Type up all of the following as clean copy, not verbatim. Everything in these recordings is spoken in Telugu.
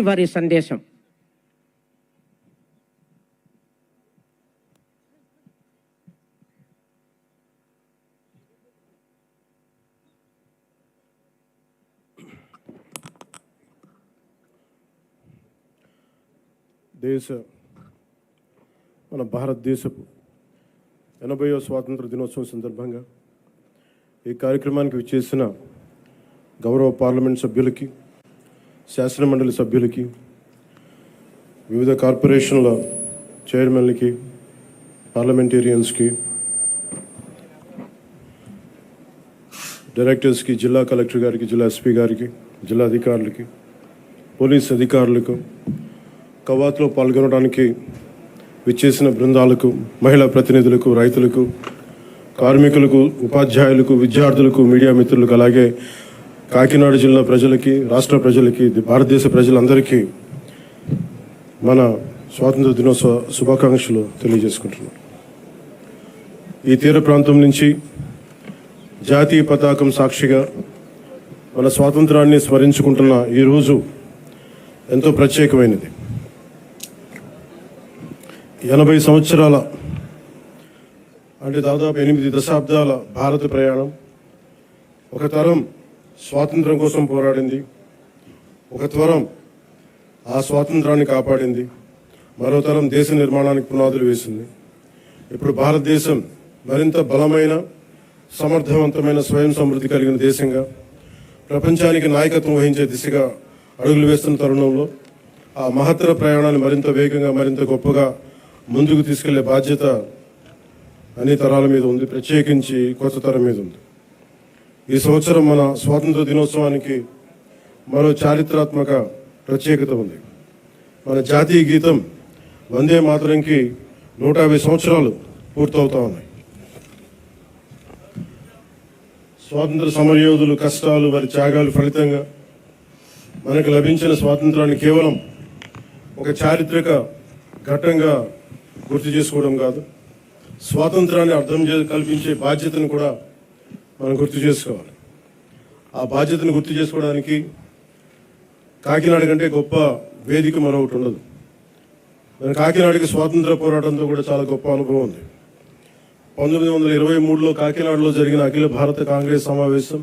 వారి సందేశం. మన భారతదేశపు 80వ స్వాతంత్ర దినోత్సవం సందర్భంగా ఈ కార్యక్రమానికి విచ్చేసిన గౌరవ పార్లమెంట్ సభ్యులకి, శాసనమండలి సభ్యులకి, వివిధ కార్పొరేషన్ల చైర్మన్లకి, పార్లమెంటేరియన్స్కి, డైరెక్టర్స్కి, జిల్లా కలెక్టర్ గారికి, జిల్లా ఎస్పీ గారికి, జిల్లా అధికారులకి, పోలీస్ అధికారులకు, కవాతులో పాల్గొనడానికి విచ్చేసిన బృందాలకు, మహిళా ప్రతినిధులకు, రైతులకు, కార్మికులకు, ఉపాధ్యాయులకు, విద్యార్థులకు, మీడియా మిత్రులకు, అలాగే కాకినాడ జిల్లా ప్రజలకి, రాష్ట్ర ప్రజలకి, భారతదేశ ప్రజలందరికీ మన స్వాతంత్ర దినోత్సవ శుభాకాంక్షలు తెలియజేసుకుంటున్నాం. ఈ తీర ప్రాంతం నుంచి జాతీయ పతాకం సాక్షిగా మన స్వాతంత్రాన్ని స్మరించుకుంటున్న ఈరోజు ఎంతో ప్రత్యేకమైనది. 80 సంవత్సరాల అంటే దాదాపు 8 దశాబ్దాల భారత ప్రయాణం. ఒక తరం స్వాతంత్రం కోసం పోరాడింది, ఒక తరం ఆ స్వాతంత్రాన్ని కాపాడింది, మరో తరం దేశ నిర్మాణానికి పునాదులు వేసింది. ఇప్పుడు భారతదేశం మరింత బలమైన, సమర్థవంతమైన, స్వయం సమృద్ధి కలిగిన దేశంగా ప్రపంచానికి నాయకత్వం వహించే దిశగా అడుగులు వేస్తున్న తరుణంలో ఆ మహత్తర ప్రయాణాన్ని మరింత వేగంగా, మరింత గొప్పగా ముందుకు తీసుకెళ్లే బాధ్యత అన్ని తరాల మీద ఉంది, ప్రత్యేకించి కొత్త తరం మీద ఉంది. ఈ సంవత్సరం మన స్వాతంత్ర దినోత్సవానికి మరో చారిత్రాత్మక ప్రత్యేకత ఉంది. మన జాతీయ గీతం వందే మాతరంకి 150 సంవత్సరాలు పూర్తవుతా ఉన్నాయి. స్వాతంత్ర సమరయోధులు కష్టాలు, వారి త్యాగాలు ఫలితంగా మనకు లభించిన స్వాతంత్రాన్ని కేవలం ఒక చారిత్రక ఘట్టంగా గుర్తు చేసుకోవడం కాదు, స్వాతంత్రాన్ని అర్థం కల్పించే బాధ్యతను కూడా మనం గుర్తు చేసుకోవాలి. ఆ బాధ్యతను గుర్తు చేసుకోవడానికి కాకినాడ కంటే గొప్ప వేదిక మరొకటి ఉండదు. మన కాకినాడకి స్వాతంత్ర పోరాటంతో కూడా చాలా గొప్ప అనుభవం ఉంది. 1923లో కాకినాడలో జరిగిన అఖిల భారత కాంగ్రెస్ సమావేశం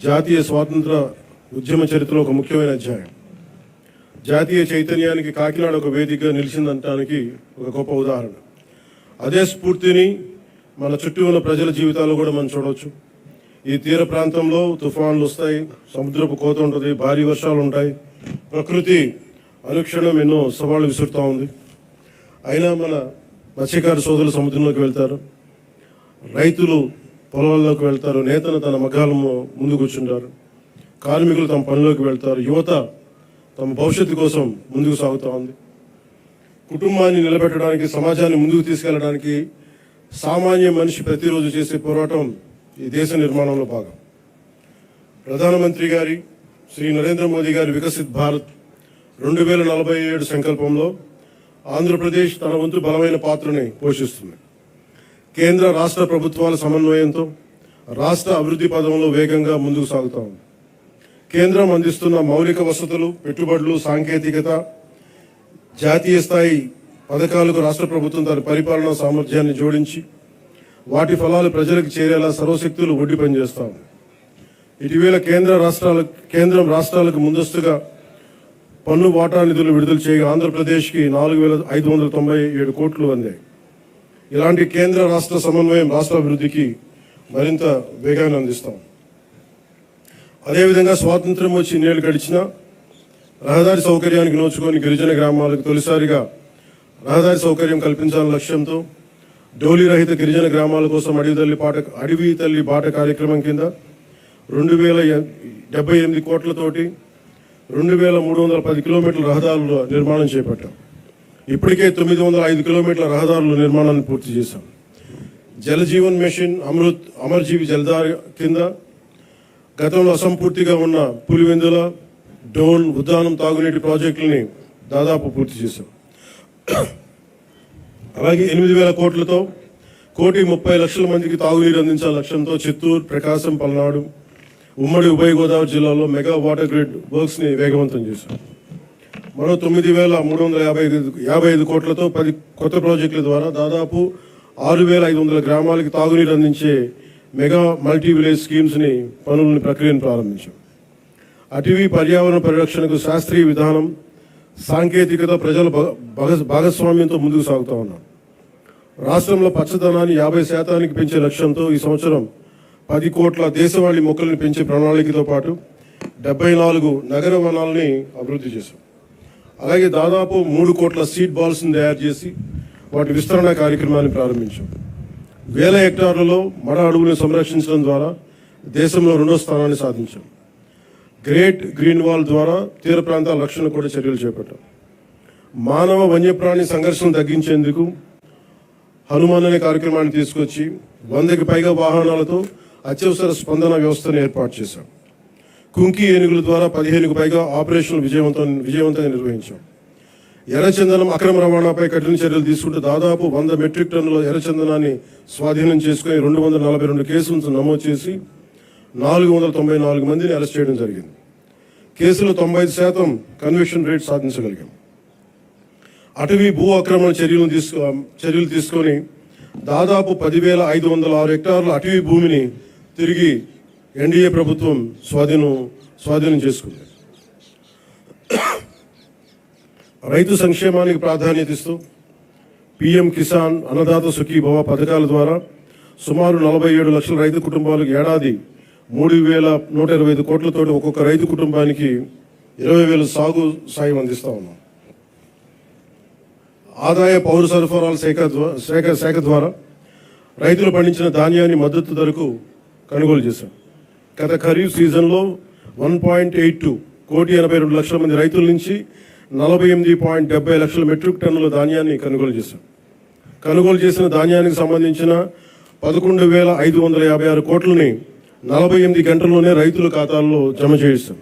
జాతీయ స్వాతంత్ర ఉద్యమ చరిత్రలో ఒక ముఖ్యమైన అధ్యాయం. జాతీయ చైతన్యానికి కాకినాడ ఒక వేదికగా నిలిచిందనడానికి ఒక గొప్ప ఉదాహరణ. అదే స్ఫూర్తిని మన చుట్టూ ఉన్న ప్రజల జీవితాల్లో కూడా మనం చూడవచ్చు. ఈ తీర ప్రాంతంలో తుఫాన్లు వస్తాయి, సముద్రపు కోత ఉంటుంది, భారీ వర్షాలు ఉంటాయి, ప్రకృతి అనుక్షణం ఎన్నో సవాళ్లు విసురుతూ ఉంది. అయినా మన మత్స్యకార సోదరులు సముద్రంలోకి వెళ్తారు, రైతులు పొలాల్లోకి వెళ్తారు, నేతలు తన మగ్గాల ముందు కూర్చుంటారు, కార్మికులు తమ పనిలోకి వెళ్తారు, యువత తమ భవిష్యత్తు కోసం ముందుకు సాగుతూ ఉంది. కుటుంబాన్ని నిలబెట్టడానికి, సమాజాన్ని ముందుకు తీసుకెళ్లడానికి సామాన్య మనిషి ప్రతిరోజు చేసే పోరాటం ఈ దేశ నిర్మాణంలో భాగం. ప్రధానమంత్రి గారి శ్రీ నరేంద్ర మోదీ గారి వికసిత్ భారత్ 2047 సంకల్పంలో ఆంధ్రప్రదేశ్ తన వంతు బలమైన పాత్రని పోషిస్తుంది. కేంద్ర రాష్ట్ర ప్రభుత్వాల సమన్వయంతో రాష్ట్ర అభివృద్ధి పదంలో వేగంగా ముందుకు సాగుతూ ఉంది. కేంద్రం అందిస్తున్న మౌలిక వసతులు, పెట్టుబడులు, సాంకేతికత, జాతీయ స్థాయి పథకాలకు రాష్ట్ర ప్రభుత్వం తన పరిపాలనా సామర్థ్యాన్ని జోడించి వాటి ఫలాలు ప్రజలకు చేరేలా సర్వశక్తులు ఒడ్డి పనిచేస్తాం. ఇటీవల కేంద్రం రాష్ట్రాలకు ముందస్తుగా పన్ను వాటా నిధులు విడుదల చేయగా ఆంధ్రప్రదేశ్కి 4,597 కోట్లు అందాయి. ఇలాంటి కేంద్ర రాష్ట్ర సమన్వయం రాష్ట్ర అభివృద్ధికి మరింత వేగాన్ని అందిస్తాం. అదేవిధంగా స్వాతంత్ర్యం వచ్చి ఇన్నేళ్లు గడిచినా రహదారి సౌకర్యానికి నోచుకొని గిరిజన గ్రామాలకు తొలిసారిగా రహదారి సౌకర్యం కల్పించాలనే లక్ష్యంతో డోలీ రహిత గిరిజన గ్రామాల కోసం అడవి తల్లి బాట కార్యక్రమం కింద 2,078 కోట్లతోటి 2,310 కిలోమీటర్ల రహదారుల నిర్మాణం చేపట్టాం. ఇప్పటికే 905 కిలోమీటర్ల రహదారుల నిర్మాణాన్ని పూర్తి చేశాం. జలజీవన్ మిషన్, అమర్ జీవి జలధార కింద గతంలో అసంపూర్తిగా ఉన్న పులివెందుల, డోన్, ఉద్దానం తాగునీటి ప్రాజెక్టులని దాదాపు పూర్తి చేశాం. అలాగే 8,000 కోట్లతో 1,30,00,000 మందికి తాగునీరు అందించాల లక్ష్యంతో చిత్తూరు, ప్రకాశం, పల్నాడు, ఉమ్మడి ఉభయ గోదావరి జిల్లాలో మెగా వాటర్ గ్రిడ్ వర్క్స్ ని వేగవంతం చేశాం. మరో 9,355 కోట్లతో 10 కొత్త ప్రాజెక్టుల ద్వారా దాదాపు 6,500 గ్రామాలకి తాగునీరు అందించే మెగా మల్టీ విలేజ్ స్కీమ్స్ని ప్రక్రియను ప్రారంభించాం. అటవీ పర్యావరణ పరిరక్షణకు శాస్త్రీయ విధానం, సాంకేతికత, ప్రజల భాగస్వామ్యంతో ముందుకు సాగుతూ ఉన్నాం. రాష్ట్రంలో పచ్చదనాన్ని 50% పెంచే లక్ష్యంతో ఈ సంవత్సరం 10 కోట్ల దేశవాళీ మొక్కలను పెంచే ప్రణాళికతో పాటు 74 నగర వనాలని అభివృద్ధి చేశాం. అలాగే దాదాపు 3 కోట్ల సీడ్ బాల్స్ని తయారు చేసి వాటి విస్తరణ కార్యక్రమాన్ని ప్రారంభించాం. 1000 హెక్టార్లలో మడ అడవులను సంరక్షించడం ద్వారా దేశంలో 2వ స్థానాన్ని సాధించాం. గ్రేట్ గ్రీన్ వాల్ ద్వారా తీర ప్రాంతాల రక్షణ కూడా చర్యలు చేపట్టాం. మానవ వన్యప్రాణి సంఘర్షణ తగ్గించేందుకు హనుమాన్ అనే కార్యక్రమాన్ని తీసుకొచ్చి 100కి పైగా వాహనాలతో అత్యవసర స్పందన వ్యవస్థను ఏర్పాటు చేశాం. కుంకి ఏనుగుల ద్వారా 15కు పైగా ఆపరేషన్లు విజయవంతంగా నిర్వహించాం. ఎర్రచందనం అక్రమ రవాణాపై కఠిన చర్యలు తీసుకుంటూ దాదాపు 100 మెట్రిక్ టన్నుల ఎర్రచందనాన్ని స్వాధీనం చేసుకుని 242 కేసులను నమోదు చేసి 494 మందిని అరెస్ట్ చేయడం జరిగింది. కేసులో 95% కన్విక్షన్ రేట్ సాధించగలిగాం. అటవీ భూ ఆక్రమణ చర్యలు తీసుకొని దాదాపు 10,506 హెక్టార్ల అటవీ భూమిని తిరిగి ఎన్డీఏ ప్రభుత్వం స్వాధీనం చేసుకుంది. రైతు సంక్షేమానికి ప్రాధాన్యత ఇస్తూ పీఎం కిసాన్, అన్నదాత సుఖీభవ పథకాల ద్వారా సుమారు 47 లక్షల రైతు కుటుంబాలకు ఏడాది 3,125 కోట్లతో ఒక్కొక్క రైతు కుటుంబానికి 20,000 సాగు సాయం అందిస్తా ఉన్నాం. ఆదాయ పౌర సరఫరాల శాఖ ద్వారా రైతులు పండించిన ధాన్యాన్ని మద్దతు ధరకు కొనుగోలు చేశాం. గత ఖరీఫ్ సీజన్లో 1.82 కోటి 82 లక్షల మంది రైతుల నుంచి 48.70 లక్షల మెట్రిక్ టన్నుల ధాన్యాన్ని కొనుగోలు చేశాం. కొనుగోలు చేసిన ధాన్యానికి సంబంధించిన 11,556 కోట్లని 48 గంటల్లోనే రైతుల ఖాతాల్లో జమ చేయిస్తాం.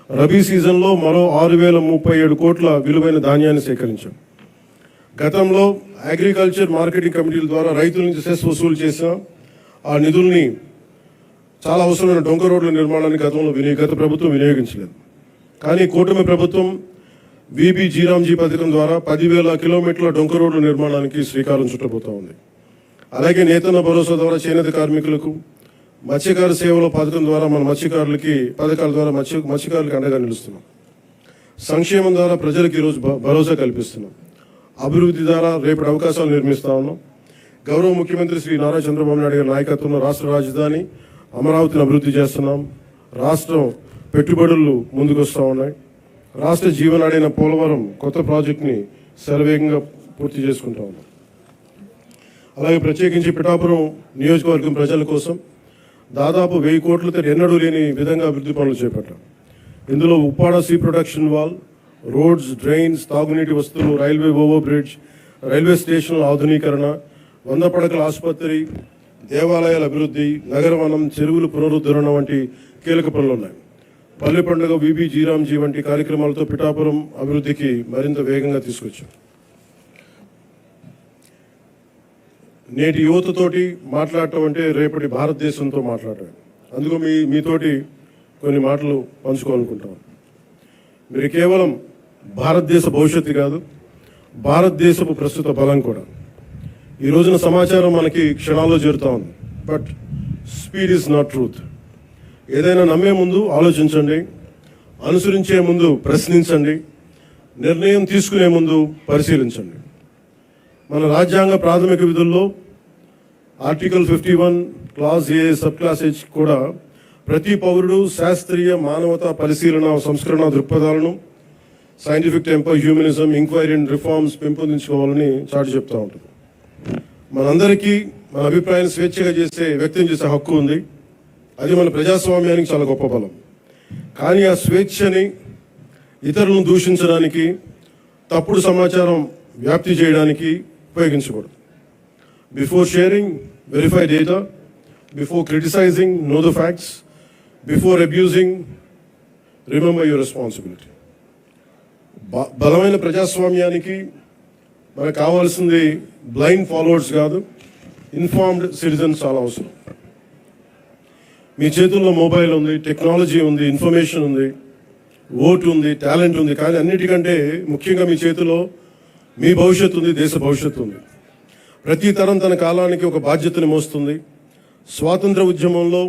రబీ సీజన్లో మరో 6,037 కోట్ల విలువైన ధాన్యాన్ని సేకరించాం. గతంలో అగ్రికల్చర్ మార్కెటింగ్ కమిటీల ద్వారా రైతుల నుంచి సెస్ వసూలు చేసిన ఆ నిధుల్ని చాలా అవసరమైన డొంక రోడ్ల నిర్మాణానికి గత ప్రభుత్వం వినియోగించలేదు. కానీ కూటమి ప్రభుత్వం విబి జీరాంజీ పథకం ద్వారా 10,000 కిలోమీటర్ల డొంక రోడ్ల నిర్మాణానికి శ్రీకారం చుట్టబోతా ఉంది. అలాగే నేతన్న భరోసా ద్వారా చేనేత కార్మికులకు, మత్స్యకార సేవల పథకం ద్వారా మన పథకాల ద్వారా మత్స్యకారులకు అండగా నిలుస్తున్నాం. సంక్షేమం ద్వారా ప్రజలకు ఈరోజు భరోసా కల్పిస్తున్నాం. అభివృద్ధి ద్వారా రేపటి అవకాశాలు నిర్మిస్తా ఉన్నాం. గౌరవ ముఖ్యమంత్రి శ్రీ నారా చంద్రబాబు నాయుడు గారి నాయకత్వంలో రాష్ట్ర రాజధాని అమరావతిని అభివృద్ధి చేస్తున్నాం. రాష్ట్రం పెట్టుబడులు ముందుకు వస్తూ ఉన్నాయి. రాష్ట్ర జీవనాడైన పోలవరం కొత్త ప్రాజెక్టుని శరవేగంగా పూర్తి చేసుకుంటా ఉన్నాం. అలాగే ప్రత్యేకించి పిఠాపురం నియోజకవర్గం ప్రజల కోసం దాదాపు 1000 కోట్లతో ఎన్నడూ లేని విధంగా అభివృద్ధి పనులు చేపట్టాం. ఇందులో Uppada sea protection wall, roads, drains, తాగునీటి వస్తువులు, రైల్వే ఓవర్ బ్రిడ్జ్, రైల్వే స్టేషన్ల ఆధునీకరణ, 100 పడకల ఆసుపత్రి, దేవాలయాల అభివృద్ధి, నగరవనం, చెరువులు పునరుద్ధరణ వంటి కీలక పనులు ఉన్నాయి. పల్లె పండుగ, విబి జీరాంజీ వంటి కార్యక్రమాలతో పిఠాపురం అభివృద్ధికి మరింత వేగంగా తీసుకొచ్చాం. నేటి యువతతోటి మాట్లాడటం అంటే రేపటి భారతదేశంతో మాట్లాడటం. అందుకు మీతోటి కొన్ని మాటలు పంచుకోవాలనుకుంటాం. మీరు కేవలం భారతదేశ భవిష్యత్తు కాదు, భారతదేశపు ప్రస్తుత బలం కూడా. ఈ రోజున సమాచారం మనకి క్షణాల్లో చేరుతా ఉంది. But speed is not truth. ఏదైనా నమ్మే ముందు ఆలోచించండి, అనుసరించే ముందు ప్రశ్నించండి, నిర్ణయం తీసుకునే ముందు పరిశీలించండి. మన రాజ్యాంగ ప్రాథమిక విధుల్లో article 51 clause A sub clause H కూడా ప్రతి పౌరుడు శాస్త్రీయ మానవతా పరిశీలన సంస్కరణ దృక్పథాలను, scientific temper, humanism, enquiry and reforms పెంపొందించుకోవాలని చాటి చెప్తూ ఉంటుంది. మనందరికీ మన అభిప్రాయాన్ని స్వేచ్ఛగా వ్యక్తం చేసే హక్కు ఉంది. అది మన ప్రజాస్వామ్యానికి చాలా గొప్ప బలం. కానీ ఆ స్వేచ్ఛని ఇతరులను దూషించడానికి, తప్పుడు సమాచారం వ్యాప్తి చేయడానికి ఉపయోగించకూడదు. Before sharing, verify data. Before criticizing, know the facts. Before abusing, remember your responsibility. బలమైన ప్రజాస్వామ్యానికి మనకు కావాల్సింది బ్లైండ్ ఫాలోవర్స్ కాదు, ఇన్ఫార్మ్డ్ సిటిజన్స్ చాలా అవసరం. మీ చేతుల్లో మొబైల్ ఉంది, టెక్నాలజీ ఉంది, ఇన్ఫర్మేషన్ ఉంది. ఓటు ఉంది, టాలెంట్ ఉంది, కానీ అన్నిటికంటే ముఖ్యంగా మీ చేతిలో మీ భవిష్యత్తు ఉంది, దేశ భవిష్యత్తు ఉంది. ప్రతి తరం తన కాలానికి ఒక బాధ్యతని మోస్తుంది. స్వాతంత్ర ఉద్యమంలో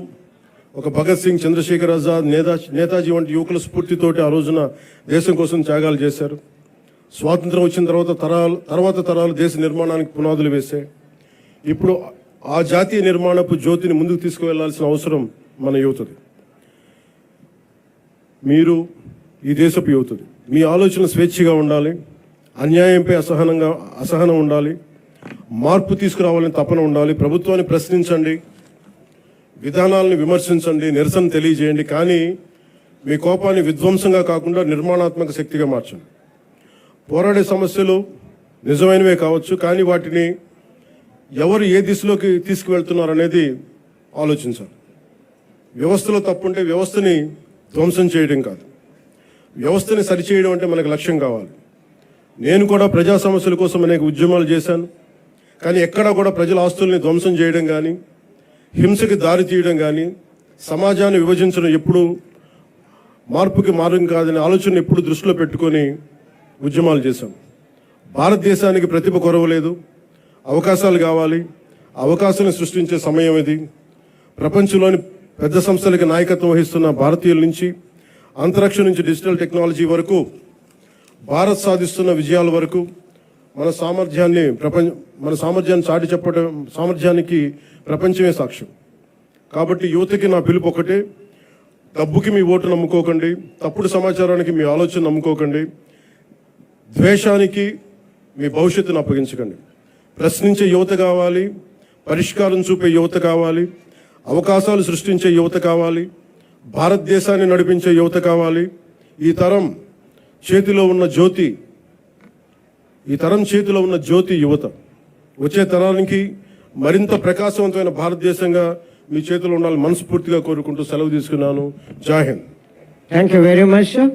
ఒక భగత్ సింగ్, చంద్రశేఖర్ ఆజాద్, నేతాజీ వంటి యువకుల స్ఫూర్తితోటి ఆ రోజున దేశం కోసం త్యాగాలు చేశారు. స్వాతంత్రం వచ్చిన తర్వాత తరాలు దేశ నిర్మాణానికి పునాదులు వేశాయి. ఇప్పుడు ఆ జాతీయ నిర్మాణపు జ్యోతిని ముందుకు తీసుకువెళ్లాల్సిన అవసరం మన యువతది. మీరు ఈ దేశపు యువతది. మీ ఆలోచన స్వేచ్ఛగా ఉండాలి, అన్యాయంపై అసహనం ఉండాలి, మార్పు తీసుకురావాలని తపన ఉండాలి. ప్రభుత్వాన్ని ప్రశ్నించండి, విధానాలను విమర్శించండి, నిరసన తెలియజేయండి, కానీ మీ కోపాన్ని విధ్వంసంగా కాకుండా నిర్మాణాత్మక శక్తిగా మార్చండి. పోరాడే సమస్యలు నిజమైనవే కావచ్చు, కానీ వాటిని ఎవరు ఏ దిశలోకి తీసుకువెళ్తున్నారు అనేది ఆలోచించాలి. వ్యవస్థలో తప్పుంటే వ్యవస్థని ధ్వంసం చేయడం కాదు, వ్యవస్థని సరిచేయడం అంటే మనకు లక్ష్యం కావాలి. నేను కూడా ప్రజా సమస్యల కోసం అనేక ఉద్యమాలు చేశాను, కానీ ఎక్కడా కూడా ప్రజల ఆస్తుల్ని ధ్వంసం చేయడం కానీ, హింసకి దారి తీయడం కానీ, సమాజాన్ని విభజించడం ఎప్పుడు మార్పుకి మార్గం కాదనే ఆలోచన ఎప్పుడు దృష్టిలో పెట్టుకొని ఉద్యమాలు చేశాం. భారతదేశానికి ప్రతిభ కొరవలేదు, అవకాశాలు కావాలి. అవకాశాలను సృష్టించే సమయం ఇది. ప్రపంచంలోని పెద్ద సంస్థలకి నాయకత్వం వహిస్తున్న భారతీయుల నుంచి, అంతరిక్షం నుంచి డిజిటల్ టెక్నాలజీ వరకు, భారత్ సాధిస్తున్న విజయాల వరకు మన సామర్థ్యాన్ని చాటి చెప్పడం, సామర్థ్యానికి ప్రపంచమే సాక్ష్యం. కాబట్టి యువతకి నా పిలుపు ఒకటే: డబ్బుకి మీ ఓటు నమ్ముకోకండి, తప్పుడు సమాచారానికి మీ ఆలోచన నమ్ముకోకండి, ద్వేషానికి మీ భవిష్యత్తును అప్పగించకండి. ప్రశ్నించే యువత కావాలి, పరిష్కారం చూపే యువత కావాలి, అవకాశాలు సృష్టించే యువత కావాలి, భారతదేశాన్ని నడిపించే యువత కావాలి. ఈ తరం చేతిలో ఉన్న జ్యోతి యువత. వచ్చే తరానికి మరింత ప్రకాశవంతమైన భారతదేశంగా మీ చేతిలో ఉండాలని మనస్ఫూర్తిగా కోరుకుంటూ సెలవు తీసుకున్నాను. జై Hind. Thank you very much, sir.